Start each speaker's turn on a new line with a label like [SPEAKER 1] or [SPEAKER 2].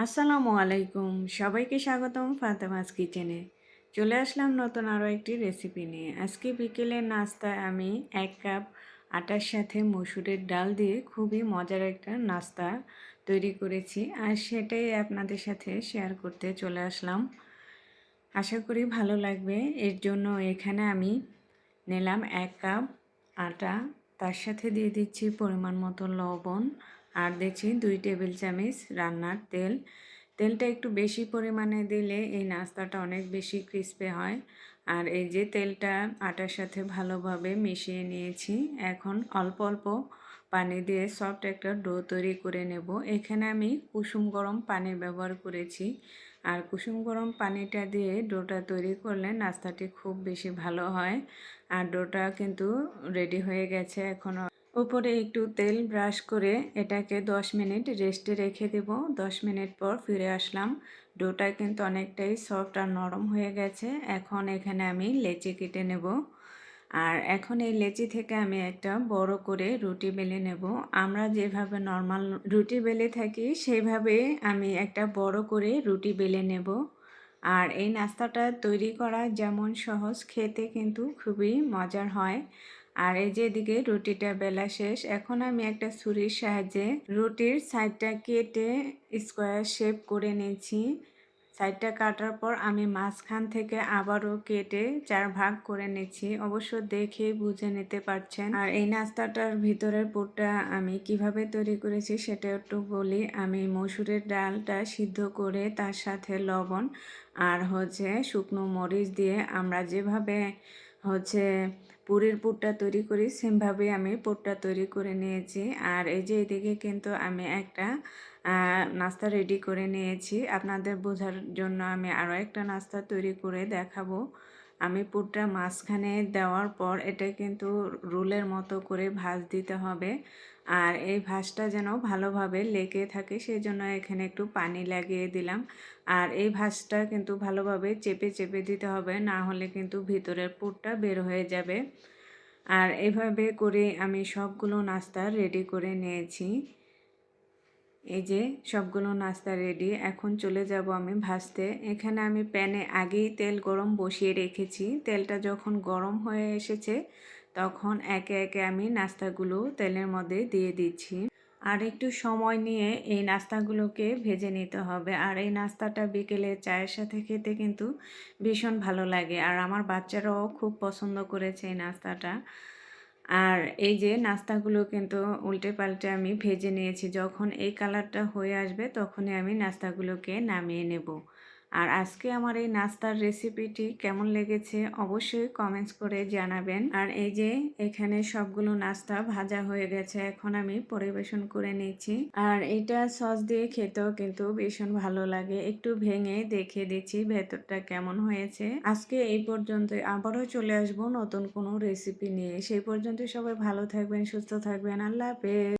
[SPEAKER 1] আসসালামু আলাইকুম, সবাইকে স্বাগতম ফাতেমাস কিচেনে। চলে আসলাম নতুন আরও একটি রেসিপি নিয়ে। আজকে বিকেলের নাস্তায় আমি 1 কাপ আটার সাথে মসুরের ডাল দিয়ে খুবই মজার একটা নাস্তা তৈরি করেছি, আর সেটাই আপনাদের সাথে শেয়ার করতে চলে আসলাম। আশা করি ভালো লাগবে। এর জন্য এখানে আমি নিলাম 1 কাপ আটা, তার সাথে দিয়ে দিচ্ছি পরিমাণ মতো লবণ, আর দিচ্ছি 2 টেবিল চামচ রান্নার তেল। তেলটা একটু বেশি পরিমাণে দিলে এই নাস্তাটা অনেক বেশি ক্রিস্পি হয়। আর এই যে তেলটা আটার সাথে ভালোভাবে মিশিয়ে নিয়েছি। এখন অল্প অল্প পানি দিয়ে সফট একটা ডো তৈরি করে নেব। এখানে আমি কুসুম গরম পানি ব্যবহার করেছি, আর কুসুম গরম পানিটা দিয়ে ডোটা তৈরি করলে নাস্তাটি খুব বেশি ভালো হয়। আর ডোটা কিন্তু রেডি হয়ে গেছে। এখন উপরে একটু তেল ব্রাশ করে এটাকে 10 মিনিট রেস্টে রেখে দেব। 10 মিনিট পর ফিরে আসলাম। ডোটা কিন্তু অনেকটাই সফট আর নরম হয়ে গেছে। এখন এখানে আমি লেচি কেটে নেব। আর এখন এই লেচি থেকে আমি একটা বড় করে রুটি বেলে নেব। আমরা যেভাবে নর্মাল রুটি বেলে থাকি সেইভাবে আমি একটা বড় করে রুটি বেলে নেব। আর এই নাস্তাটা তৈরি করা যেমন সহজ, খেতে কিন্তু খুবই মজার হয়। আর এই যে এদিকে রুটিটা বেলা শেষ। এখন আমি একটা ছুরির সাহায্যে রুটির সাইডটা কেটে স্কোয়ার শেপ করে নিয়েছি। সাইডটা কাটার পর আমি মাঝখান থেকে আবারও কেটে 4 ভাগ করে নিচ্ছি। অবশ্য দেখে বুঝে নিতে পারছেন। আর এই নাস্তাটার ভিতরের পুরটা আমি কিভাবে তৈরি করেছি সেটা একটু বলি। আমি মসুরের ডালটা সিদ্ধ করে তার সাথে লবণ আর শুকনো মরিচ দিয়ে আমরা যেভাবে পুরের পুরটা তৈরি করি সেমভাবে আমি পুরটা তৈরি করে নিয়েছি। আর এই যে এদিকে কিন্তু আমি একটা নাস্তা রেডি করে নিয়েছি। আপনাদের বোঝার জন্য আমি আরও একটা নাস্তা তৈরি করে দেখাবো। আমি পুরটা মাঝখানে দেওয়ার পর এটা কিন্তু রোলের মতো করে ভাঁজ দিতে হবে। আর এই ভাঁজটা যেন ভালোভাবে লেগে থাকে সেই জন্য এখানে একটু পানি লাগিয়ে দিলাম। আর এই ভাঁজটা কিন্তু ভালোভাবে চেপে চেপে দিতে হবে, না হলে কিন্তু ভিতরের পুরটা বের হয়ে যাবে। আর এভাবে করে আমি সবগুলো নাস্তা রেডি করে নিয়েছি। এই যে সবগুলো নাস্তা রেডি। এখন চলে যাব আমি ভাজতে। এখানে আমি প্যানে আগেই তেল গরম বসিয়ে রেখেছি। তেলটা যখন গরম হয়ে এসেছে তখন একে একে আমি নাস্তাগুলো তেলের মধ্যে দিয়ে দিচ্ছি। আর একটু সময় নিয়ে এই নাস্তাগুলোকে ভেজে নিতে হবে। আর এই নাস্তাটা বিকেলে চায়ের সাথে খেতে কিন্তু ভীষণ ভালো লাগে। আর আমার বাচ্চারাও খুব পছন্দ করেছে এই নাস্তাটা। আর এই যে নাস্তাগুলো কিন্তু উল্টে পাল্টে আমি ভেজে নিয়েছি। যখন এই কালারটা হয়ে আসবে তখনই আমি নাস্তাগুলোকে নামিয়ে নেব। আর আজকে আমার এই নাস্তার রেসিপিটি কেমন লেগেছে অবশ্যই কমেন্টস করে জানাবেন। আর এই যে এখানে সবগুলো নাস্তা ভাজা হয়ে গেছে, এখন আমি পরিবেশন করে নিচ্ছি। আর এটা সস দিয়ে খেতেও কিন্তু ভীষণ ভালো লাগে। একটু ভেঙে দেখে দিচ্ছি ভেতরটা কেমন হয়েছে। আজকে এই পর্যন্তই। আবারও চলে আসবো নতুন কোনো রেসিপি নিয়ে। সেই পর্যন্ত সবাই ভালো থাকবেন, সুস্থ থাকবেন। আল্লাহ হাফেজ।